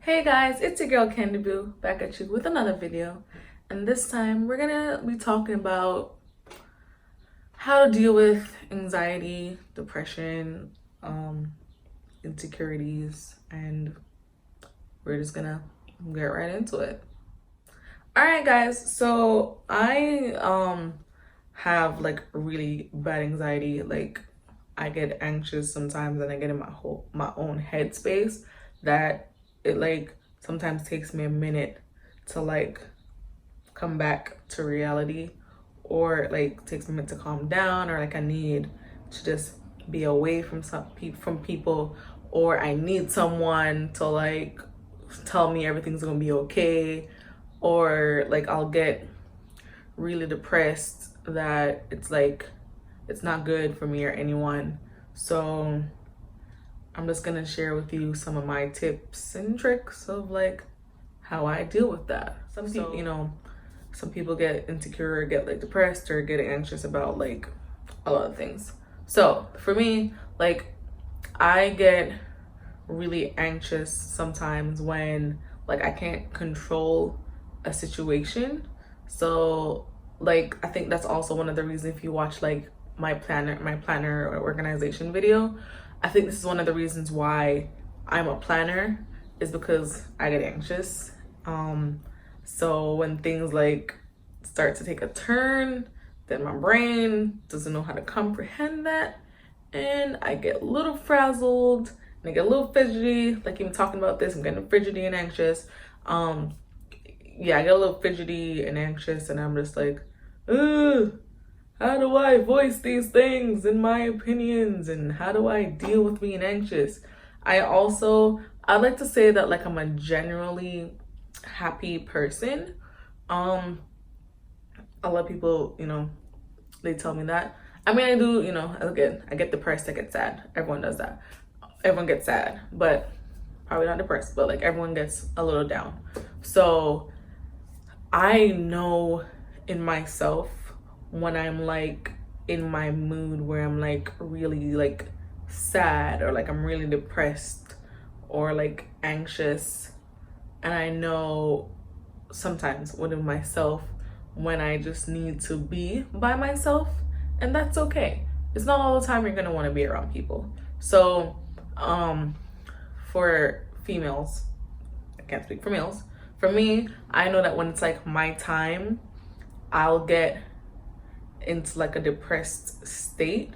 Hey guys, it's your girl Candy Boo back at you with another video. And this time we're gonna be talking about how to deal with anxiety, depression, insecurities, and we're just gonna get right into it. Alright guys, so I have like really bad anxiety. Like I get anxious sometimes and I get in my own headspace that it like sometimes takes me a minute to like come back to reality, or like takes me a minute to calm down, or like I need to just be away from from people, or I need someone to like tell me everything's gonna be okay, or like I'll get really depressed that it's like it's not good for me or anyone. So I'm just gonna share with you some of my tips and tricks of like how I deal with that. Some people, some people get insecure, get like depressed, or get anxious about like a lot of things. So for me, like I get really anxious sometimes when like I can't control a situation. So like I think that's also one of the reasons, if you watch like my planner or organization video, I think this is one of the reasons why I'm a planner, is because I get anxious. So when things like start to take a turn, then my brain doesn't know how to comprehend that, and I get a little frazzled and I get a little fidgety. Like even talking about this, I'm getting fidgety and anxious. Yeah, I get a little fidgety and anxious, and I'm just like, ugh, how do I voice these things and my opinions, and how do I deal with being anxious? I like to say that like I'm a generally happy person. A lot of people, they tell me that. I mean, I do, again, I get depressed, I get sad. Everyone does that. Everyone gets sad, but probably not depressed, but like everyone gets a little down. So I know in myself when I'm like in my mood where I'm like really like sad, or like I'm really depressed, or like anxious. And I know sometimes within myself when I just need to be by myself, and that's okay. It's not all the time you're gonna want to be around people. So for females, I can't speak for males, for me, I know that when it's like my time, I'll get into like a depressed state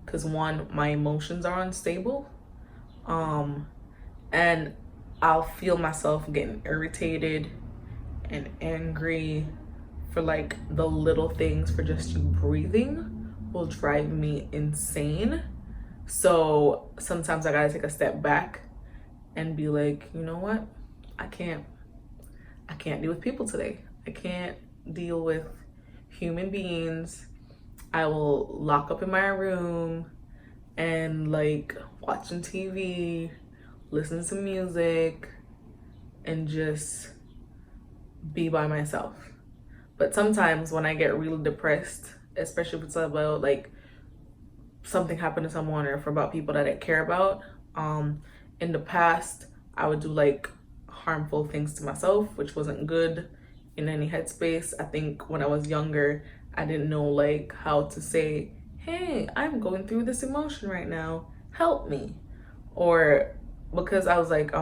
because one, my emotions are unstable, and I'll feel myself getting irritated and angry for like the little things. For just you breathing will drive me insane. So sometimes I gotta take a step back and be like, you know what, I can't deal with people today. I can't deal with human beings. I will lock up in my room and like watching TV, listen to music, and just be by myself. But sometimes when I get really depressed, especially if it's about like something happened to someone, or for about people that I care about, in the past I would do like harmful things to myself, which wasn't good in any headspace. I think when I was younger, I didn't know like how to say, hey, I'm going through this emotion right now, help me. Or because I was like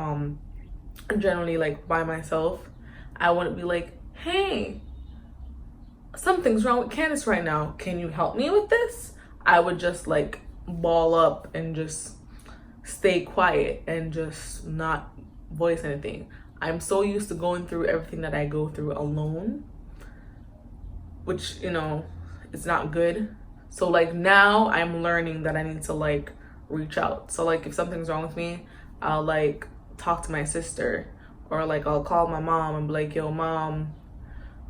generally like by myself, I wouldn't be like, hey, something's wrong with Candace right now, can you help me with this? I would just like ball up and just stay quiet and just not voice anything. I'm so used to going through everything that I go through alone, which, it's not good. So like now I'm learning that I need to like reach out. So like if something's wrong with me, I'll like talk to my sister, or like I'll call my mom and be like, yo mom,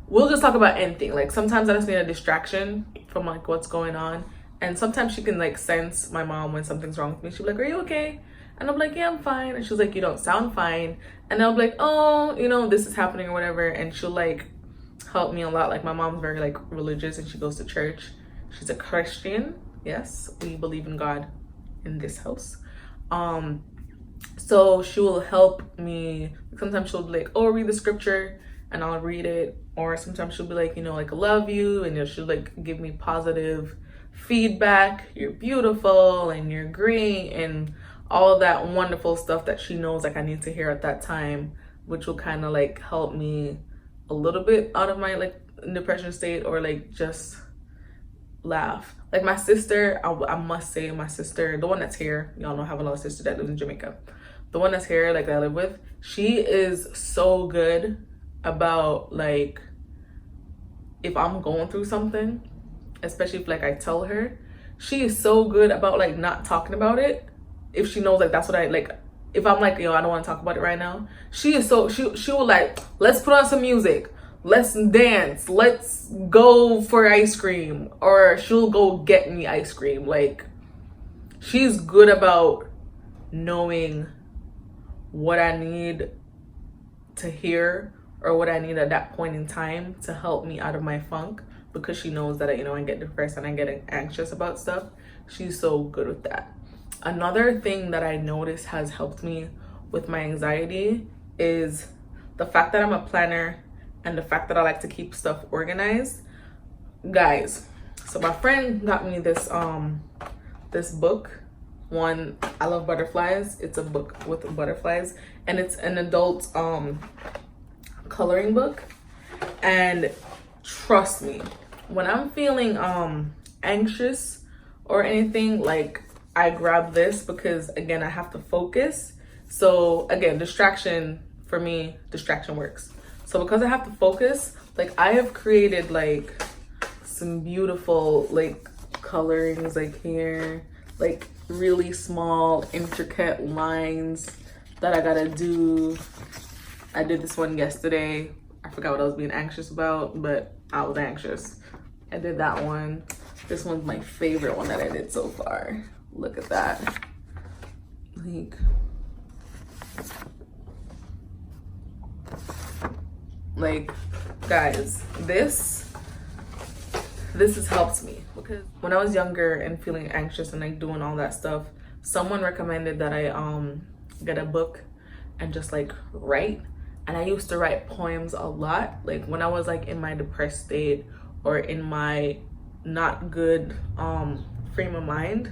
we'll just talk about anything. Like sometimes I just need a distraction from like what's going on. And sometimes she can like sense, my mom, when something's wrong with me. She'll be like, are you okay? And I'm like, yeah, I'm fine. And she's like, you don't sound fine. And I'll be like, oh, this is happening or whatever. And she'll like help me a lot. Like my mom's very like religious and she goes to church. She's a Christian. Yes, we believe in God in this house. So she will help me. Sometimes she'll be like, oh, read the scripture, and I'll read it. Or sometimes she'll be like, you know, like, I love you, and she'll like give me positive feedback. You're beautiful and you're great, and all of that wonderful stuff that she knows like I need to hear at that time, which will kind of like help me a little bit out of my like depression state, or like just laugh. Like my sister, I must say, my sister, the one that's here, y'all know I have another sister that lives in Jamaica. The one that's here, like that I live with, she is so good about like, if I'm going through something, especially if like I tell her, she is so good about like not talking about it. If she knows like that's what I like, if I'm like, yo, I don't want to talk about it right now, she is so, she will like, let's put on some music, let's dance, let's go for ice cream, or she'll go get me ice cream. Like, she's good about knowing what I need to hear, or what I need at that point in time to help me out of my funk, because she knows that, you know, I get depressed and I get anxious about stuff. She's so good with that. Another thing that I noticed has helped me with my anxiety is the fact that I'm a planner, and the fact that I like to keep stuff organized. Guys, so my friend got me this this book. One, I Love Butterflies. It's a book with butterflies, and it's an adult coloring book. And trust me, when I'm feeling anxious or anything, like, I grab this, because again, I have to focus. So again, distraction for me, distraction works. So because I have to focus, like, I have created like some beautiful like colorings, like here, like really small intricate lines that I gotta do. I did this one yesterday. I forgot what I was being anxious about, but I was anxious. I did that one. This one's my favorite one that I did so far. Look at that. Like, guys, this has helped me, because when I was younger and feeling anxious and like doing all that stuff, someone recommended that I get a book and just like write. And I used to write poems a lot, like when I was like in my depressed state, or in my not good frame of mind,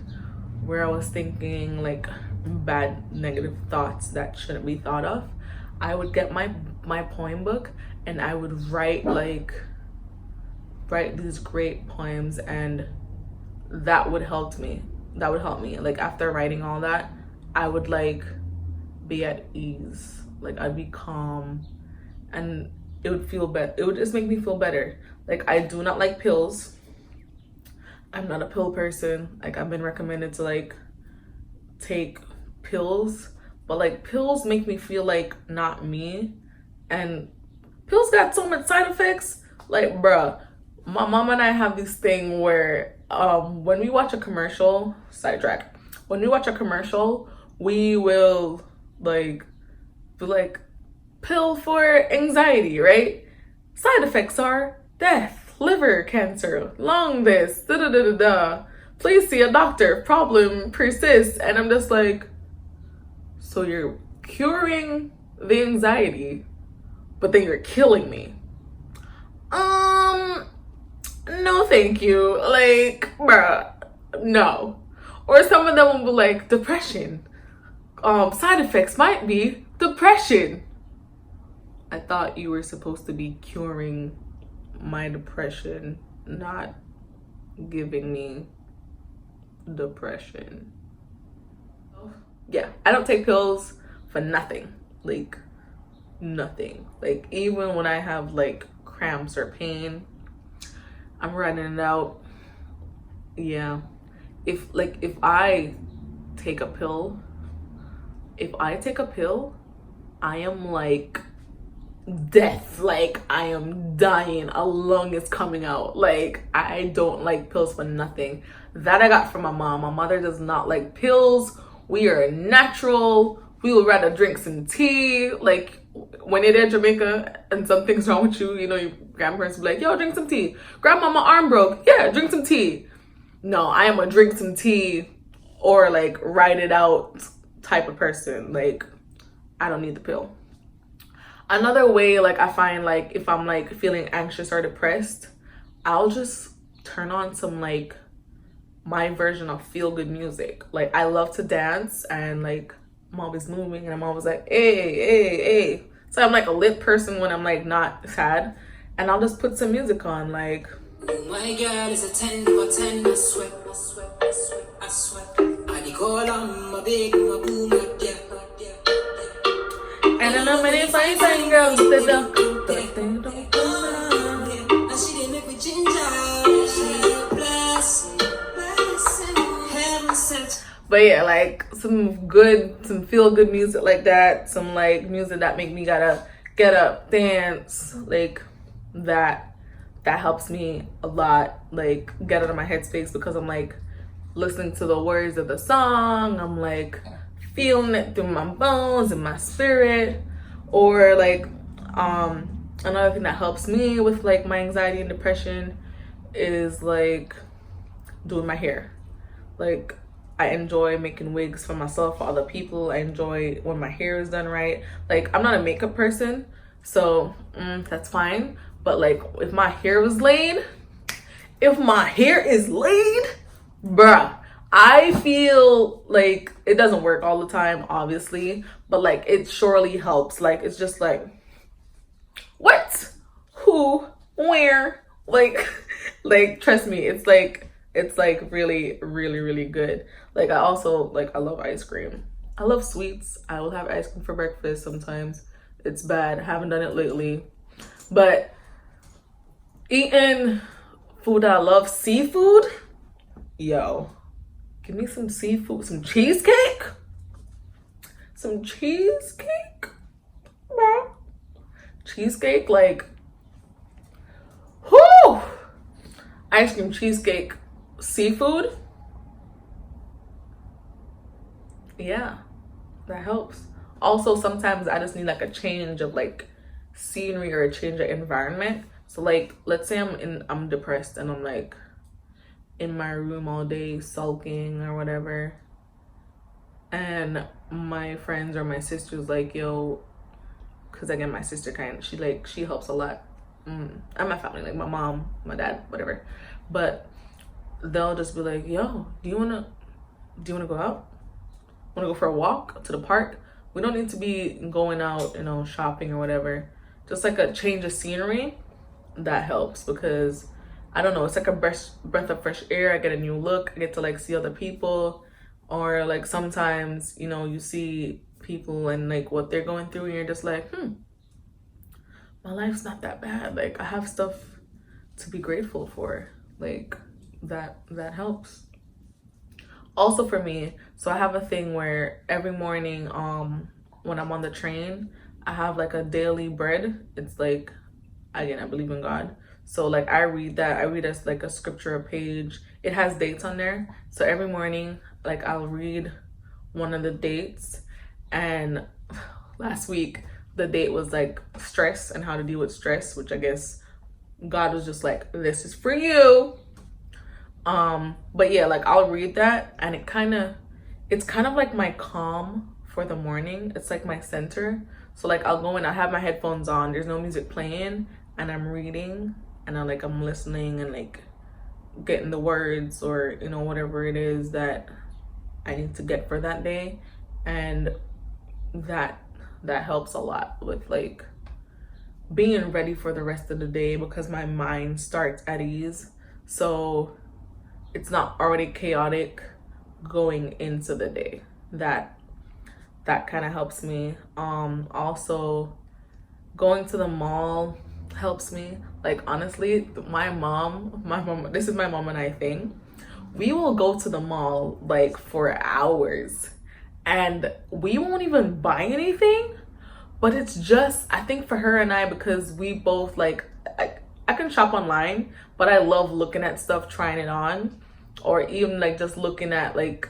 where I was thinking like bad negative thoughts that shouldn't be thought of. I would get my poem book, and I would write these great poems, and that would help me. Like, after writing all that, I would like be at ease. Like, I'd be calm, and it would feel better. It would just make me feel better. Like, I do not like pills. I'm not a pill person. Like, I've been recommended to like take pills, but like, pills make me feel like not me, and pills got so much side effects. Like, bruh, my mom and I have this thing where when we watch a commercial, sidetrack, when we watch a commercial, we will like be like, pill for anxiety, right? Side effects are death, liver cancer, lung this, da da da da da. Please see a doctor if problem persists. And I'm just like, so you're curing the anxiety, but then you're killing me. No thank you. Like, bruh, no. Or some of them will be like, depression. Side effects might be depression. I thought you were supposed to be curing my depression, not giving me depression. Yeah, I don't take pills for nothing. Like, nothing. Like, even when I have like cramps or pain, I'm writing it out. Yeah. If I take a pill, I am like death. Like, I am dying. A lung is coming out. Like, I don't like pills for nothing. That I got from my mom. My mother does not like pills. We are natural. We would rather drink some tea. Like, when you're there in Jamaica and something's wrong with you, you know, your grandparents will be like, yo, drink some tea. Grandma, my arm broke. Yeah, drink some tea. No, I am gonna drink some tea, or like write it out type of person. Like, I don't need the pill. Another way, like, I find, like, if I'm like feeling anxious or depressed, I'll just turn on some like my version of feel good music. Like, I love to dance, and like I'm always moving, and I'm always like, hey, hey, hey. So I'm like a lit person when I'm like not sad, and I'll just put some music on, like. Oh my God, it's a 10 over 10. I sweat, I sweat, I sweat, I sweat. I dey call on my big, my boo, my dear. And I know many fine girls that don't come back. And she didn't make me ginger. She blessing, heaven sent. But yeah, like some feel good music like that. Some like music that make me gotta get up, dance, like that. That helps me a lot, like get out of my headspace, because I'm like listening to the words of the song. I'm like feeling it through my bones and my spirit. Or like another thing that helps me with like my anxiety and depression is like doing my hair. Like, I enjoy making wigs for myself, for other people. I enjoy when my hair is done right. Like, I'm not a makeup person, so that's fine. But like, if my hair is laid, bruh, I feel like it doesn't work all the time, obviously, but like it surely helps. Like, it's just like, what, who, where, like, like trust me, it's like really, really, really good. Like, I also like, I love ice cream. I love sweets. I will have ice cream for breakfast sometimes. It's bad. I haven't done it lately, but eating food I love, seafood, yo, give me some seafood, some cheesecake, bro. Cheesecake, like, whoo, ice cream, cheesecake, seafood, yeah, that helps. Also, sometimes I just need like a change of like scenery or a change of environment. So like, let's say I'm depressed and I'm like in my room all day sulking or whatever, and my friends or my sister's like, yo, because again, my sister she helps a lot, and my family, like my mom, my dad, whatever, but they'll just be like, yo, do you want to go out, want to go for a walk to the park? We don't need to be going out, shopping or whatever, just like a change of scenery. That helps, because I don't know, it's like a breath of fresh air. I get a new look. I get to like see other people, or like sometimes you see people and like what they're going through, and you're just like, my life's not that bad. Like, I have stuff to be grateful for. Like, that helps. Also for me, so I have a thing where every morning when I'm on the train, I have like a daily bread. It's like, again, I believe in God, so like I read as like a scripture, a page. It has dates on there, so every morning like I'll read one of the dates. And last week the date was like stress and how to deal with stress, which I guess God was just like, this is for you. But yeah, like I'll read that, and it's kind of like my calm for the morning. It's like my center. So like I'll go in, I have my headphones on, there's no music playing, and I'm reading, and I'm listening and like getting the words, or whatever it is that I need to get for that day. And that helps a lot with like being ready for the rest of the day, because my mind starts at ease, so it's not already chaotic going into the day. That kind of helps me. Also, going to the mall helps me. Like, honestly, my mom, this is my mom and I thing. We will go to the mall like for hours, and we won't even buy anything. But it's just, I think for her and I, because we both like, I can shop online, but I love looking at stuff, trying it on, or even like just looking at like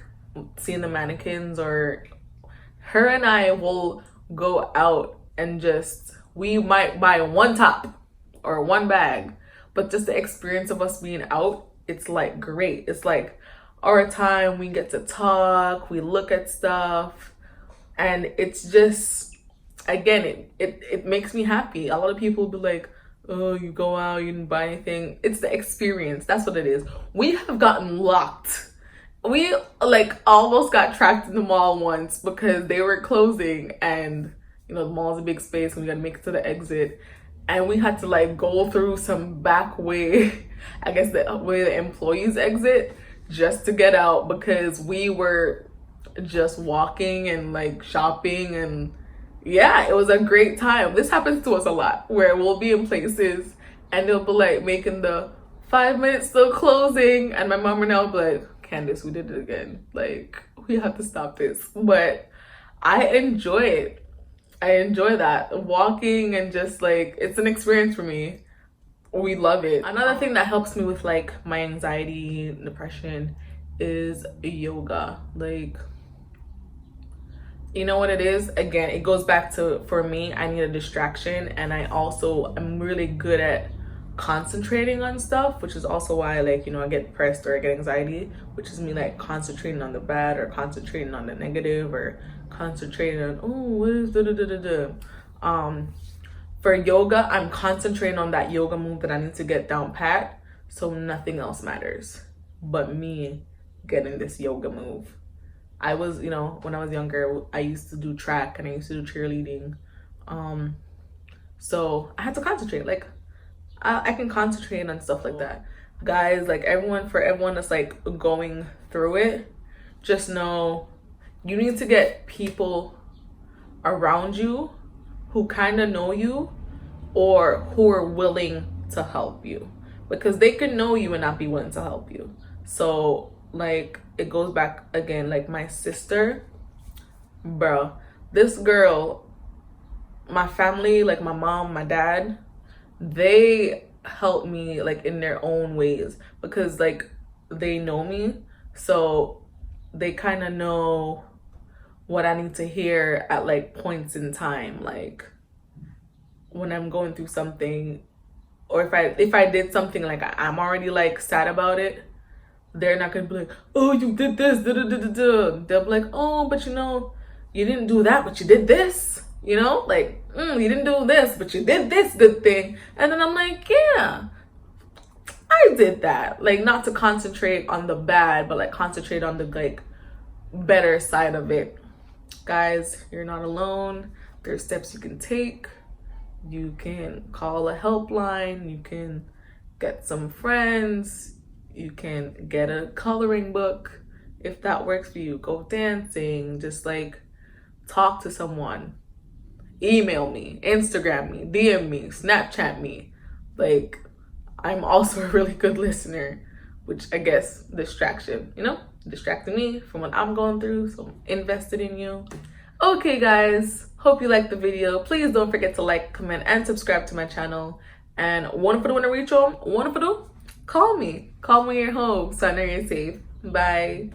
seeing the mannequins. Or her and I will go out and we might buy one top or one bag, but just the experience of us being out, it's like great. It's like our time, we get to talk, we look at stuff, And it's just, again, it makes me happy. A lot of people be like, oh, you go out, you didn't buy anything. It's the experience. That's what it is. We have gotten locked. We like almost got trapped in the mall once because they were closing, and you know the mall's a big space and we gotta make it to the exit, and we had to like go through some back way, I guess the way the employees exit, just to get out because we were just walking and like shopping. And yeah, it was a great time. This happens to us a lot where we'll be in places and they'll be like making the 5 minutes till closing, and my mom and I'll be like, Candace, we did it again. Like, we have to stop this. But I enjoy it. I enjoy that. Walking and just like, it's an experience for me. We love it. Another thing that helps me with like my anxiety, depression is yoga. Like, you know what it is? Again, it goes back to, for me, I need a distraction, and I also am really good at concentrating on stuff, which is also why, like, you know, I get depressed or I get anxiety, which is me like concentrating on the bad or concentrating on the negative or concentrating on, oh, what is da da da da da. For yoga, I'm concentrating on that yoga move that I need to get down pat, so nothing else matters but me getting this yoga move. I was, you know, when I was younger, I used to do track and I used to do cheerleading. So I had to concentrate. Like, I can concentrate on stuff like that. Guys, like for everyone that's like going through it, just know you need to get people around you who kind of know you or who are willing to help you, because they can know you and not be willing to help you. So like, it goes back again, like my sister, bro, this girl, my family, like my mom, my dad, they help me like in their own ways because like they know me, so they kind of know what I need to hear at like points in time, like when I'm going through something, or if I did something like I'm already like sad about it, they're not gonna be like, oh, you did this, da da da da da. They'll be like, oh, but you know, you didn't do that, but you did this. You know, like, you didn't do this, but you did this good thing. And then I'm like, yeah, I did that. Like, not to concentrate on the bad, but like concentrate on the like better side of it. Guys, you're not alone. There's steps you can take. You can call a helpline. You can get some friends. You can get a coloring book if that works for you. Go dancing. Just like talk to someone. Email me, Instagram me, DM me, Snapchat me. Like, I'm also a really good listener, which I guess distraction, you know, distracting me from what I'm going through. So I'm invested in you. Okay, guys, hope you liked the video. Please don't forget to like, comment, and subscribe to my channel. And one for the winner reach home, one for the call me your home so I know you're safe. Bye.